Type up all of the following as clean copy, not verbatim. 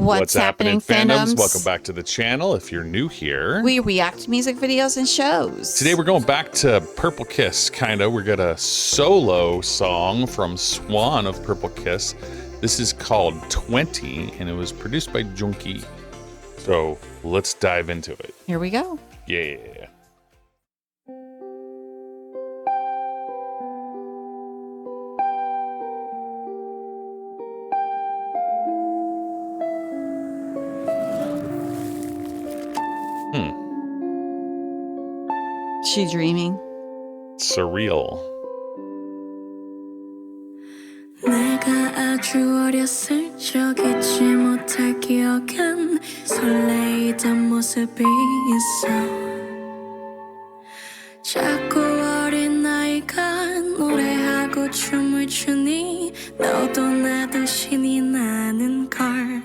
What's happening, fandoms? Welcome back to the channel. If you're new here, we react to music videos and shows. Today we're going back to Purple Kiss, kinda. We got a solo song from Swan of Purple Kiss. This is called 20, and it was produced by Junkie. So let's dive into it. Here we go. Yeah. She dreaming. Surreal. 내가 아주 어렸을 적 잊지 못할 기억은 설레이던 모습이 있어. 자꾸 어린 나이가 노래하고 춤을 추니 너도 나도 신이 나는 걸.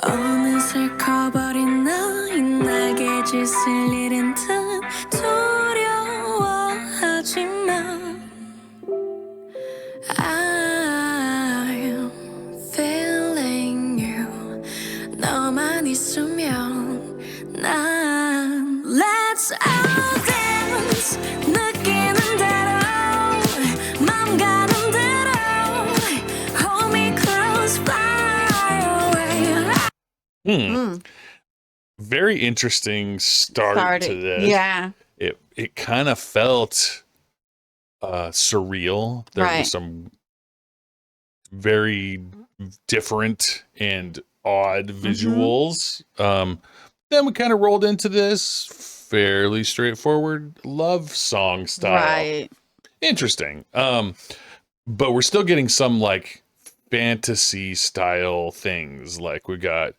어느새 커버린 너의 나게 짓을 잃은 듯 두려워하지만 I'm feeling you. 너만 있으면 난 Let's all dance. 느끼는 대로 맘 가는 대로 Hold me close, fly away. Very interesting start to this. Yeah. It kind of felt surreal. There Right. was some very different and odd visuals. Then we kind of rolled into this fairly straightforward love song style. Right. Interesting. But we're still getting some like fantasy style things. Like we got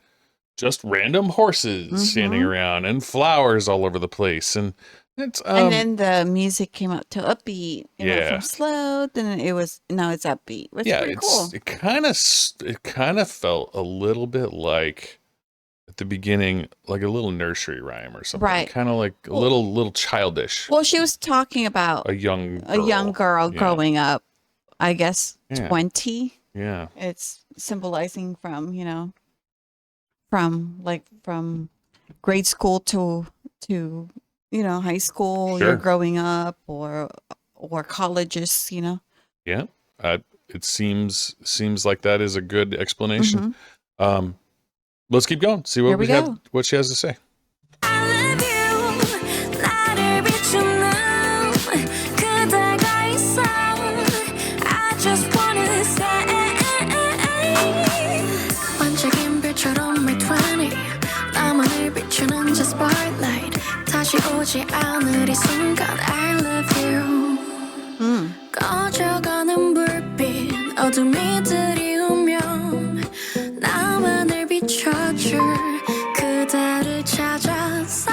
just random horses standing around and flowers all over the place. And it's And then the music came up to upbeat. It went Yeah. from slow, then now it's upbeat. It's pretty cool. it kind of felt a little bit like at the beginning, like a little nursery rhyme or something. Right. Kind of like a little childish. Well, she was talking about A young girl Yeah. growing up. I guess Yeah. 20. Yeah. It's symbolizing from from grade school to high school. Sure. You're growing up or colleges. Yeah. It seems like that is a good explanation. Let's keep going. See Here we go. what she has to say. I love you. 나를 비추는 그대가 있어. I just wanna say 반짝인 별처럼 my 20 나만을 비추는 저 spotlight 다시 오지 않을 이 순간 I love you. 꺼져가는 불빛 어둠이 들이우면 나만을 비춰줄 그대를 찾아서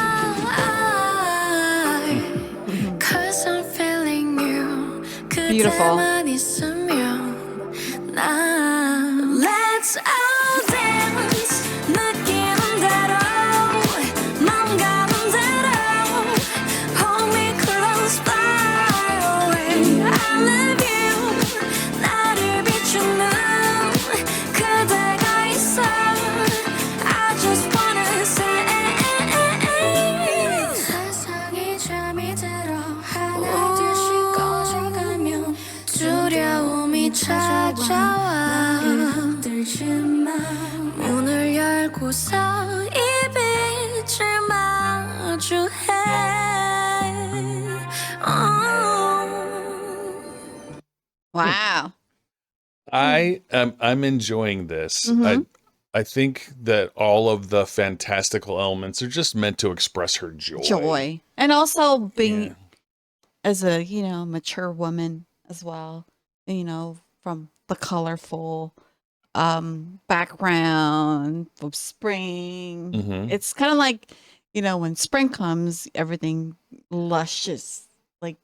Cause I'm feeling you. Beautiful. 그대만 있으면 난 Let's all dance. 느끼는 대로 맘 가는 대로 Hold me close, fly away. I love you. 나를 비추는 그대가 있어. I just wanna say 세상이 잠이 들어 하나둘씩 꺼져가면 두려움이 찾아와 흔들지만 문을 열고서 이 빛을 마주해 Wow. I'm enjoying this. I think that all of the fantastical elements are just meant to express her joy. And also being Yeah. as a mature woman as well, from the colorful background of spring. It's kind of like when spring comes, everything luscious, like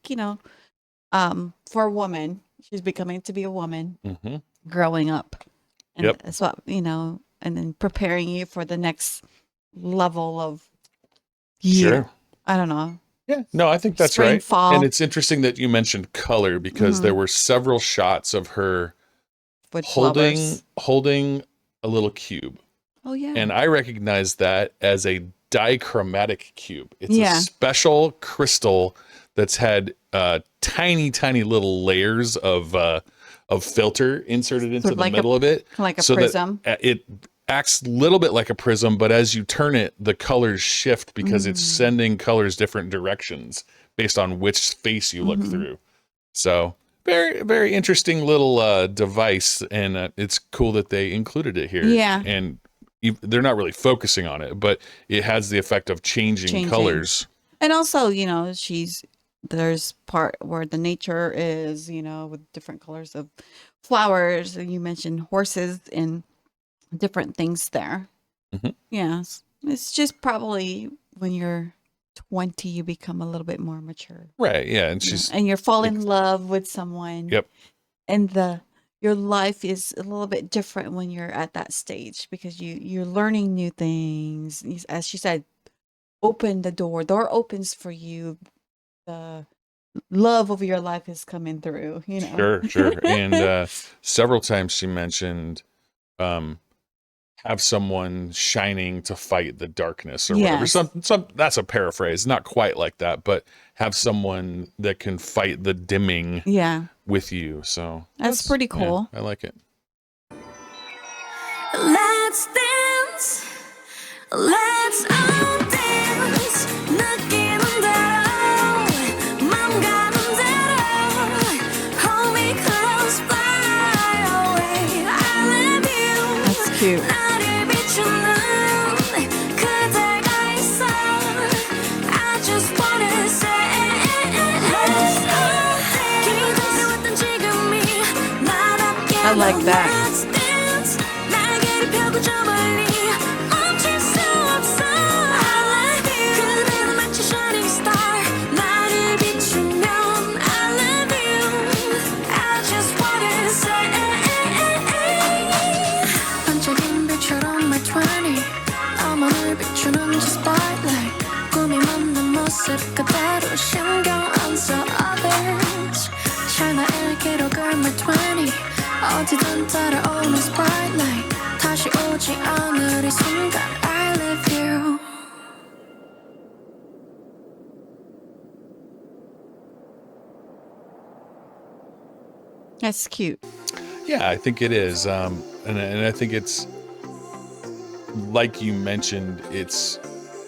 for a woman, she's becoming to be a woman growing up, and Yep. that's what and then preparing you for the next level of year. Sure. I don't know. Yeah, no, I think that's Spring, right. fall. And it's interesting that you mentioned color because there were several shots of her With holding flowers. holding a little cube. Oh yeah. And I recognize that as a dichromatic cube. It's Yeah. a special crystal that's had tiny, tiny little layers of filter inserted into Sort of the like middle of it. like a so prism. That it acts a little bit like a prism, but as you turn it, the colors shift because it's sending colors different directions based on which face you look through. So very, very interesting little device, and it's cool that they included it here. Yeah. And they're not really focusing on it, but it has the effect of changing colors. And also, you know, there's part where the nature is, you know, with different colors of flowers. And you mentioned horses and different things there. Yes. It's just probably when you're 20, you become a little bit more mature. Right. Yeah. And And you're falling in love with someone. Yep. And your life is a little bit different when you're at that stage because you're learning new things. As she said, open the door opens for you. The love of your life is coming through, you know. Sure. And several times she mentioned have someone shining to fight the darkness or whatever. Some that's a paraphrase, not quite like that, but have someone that can fight the dimming with you. So that's pretty cool. Yeah, I like it. Let's dance. Let's all dance. 느끼는 대로 맘 가는 대로 Hold me close, fly away. I love you. That's cute. 나를 비추는 그대가 있어. I just wanna say let's all dance. 기다려왔던 지금이 나답게 I like that. Let's dance. 날개를 펴고 저 멀리 멈출 수 없어. I love you. 그대는 마치 shining star. 나를 비추면 I love you. I just wanna say 반짝인 빛처럼 my 20 나만을 비추는 저 spotlight 꿈이 만든 모습 그대로 신경 안 써 others 잘 나의 기록을 my 20 어디든 따라오는 spotlight 다시 오지 않을 이 순간 I love you That's cute. Yeah, I think it is. And I think it's, like you mentioned, it's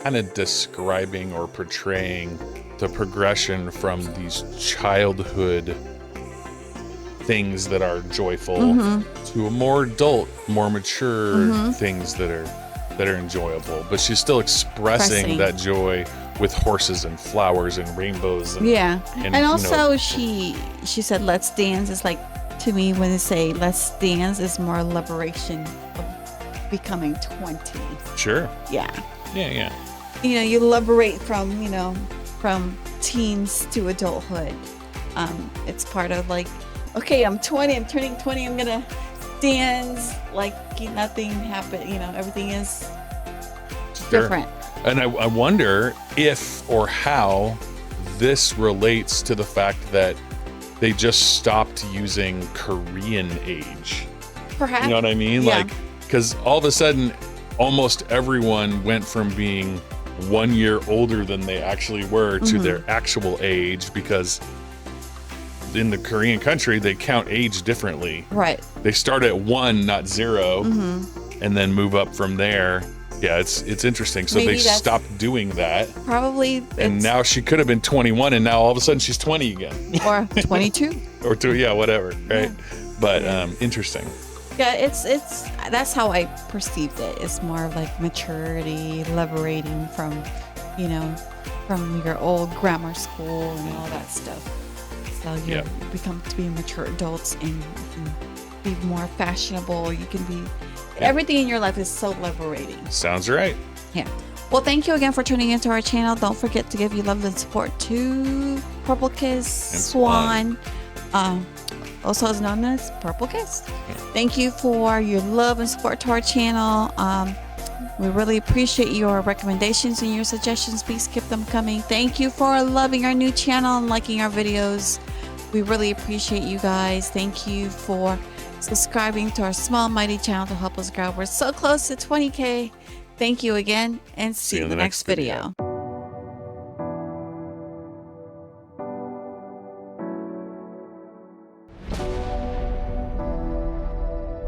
kind of describing or portraying the progression from these childhood things that are joyful to a more adult, more mature things that are enjoyable. But she's still expressing that joy with horses and flowers and rainbows. And also she said, let's dance. It's like, to me, when they say let's dance, is more liberation of becoming 20. Sure. Yeah. Yeah. You know, you liberate from, you know, from teens to adulthood. It's part of like, okay, I'm 20, I'm turning 20, I'm gonna dance like nothing happened, you know, everything is different. And I wonder if or how this relates to the fact that they just stopped using Korean age. Perhaps. You know what I mean? Yeah. Like, because all of a sudden, almost everyone went from being 1 year older than they actually were to their actual age, because in the Korean country, they count age differently. Right. They start at 1, not 0, and then move up from there. Yeah, it's interesting. So Maybe they stopped doing that. Probably. And now she could have been 21, and now all of a sudden she's 20 again. Or 22. Or 2, yeah, whatever, right? Yeah. But interesting. Yeah, it's that's how I perceived it. It's more of like maturity, liberating from, you know, from your old grammar school and all that stuff. So you become to be mature adults and you can be more fashionable. You can be everything in your life is so liberating. Sounds right. Yeah. Well, thank you again for tuning into our channel. Don't forget to give your love and support to Purple Kiss, And Swan, also is known as Purple Kiss. Yeah. Thank you for your love and support to our channel. We really appreciate your recommendations and your suggestions. Please keep them coming. Thank you for loving our new channel and liking our videos. We really appreciate you guys. Thank you for subscribing to our small mighty channel to help us grow. We're so close to 20K. Thank you again, and see you in the next video.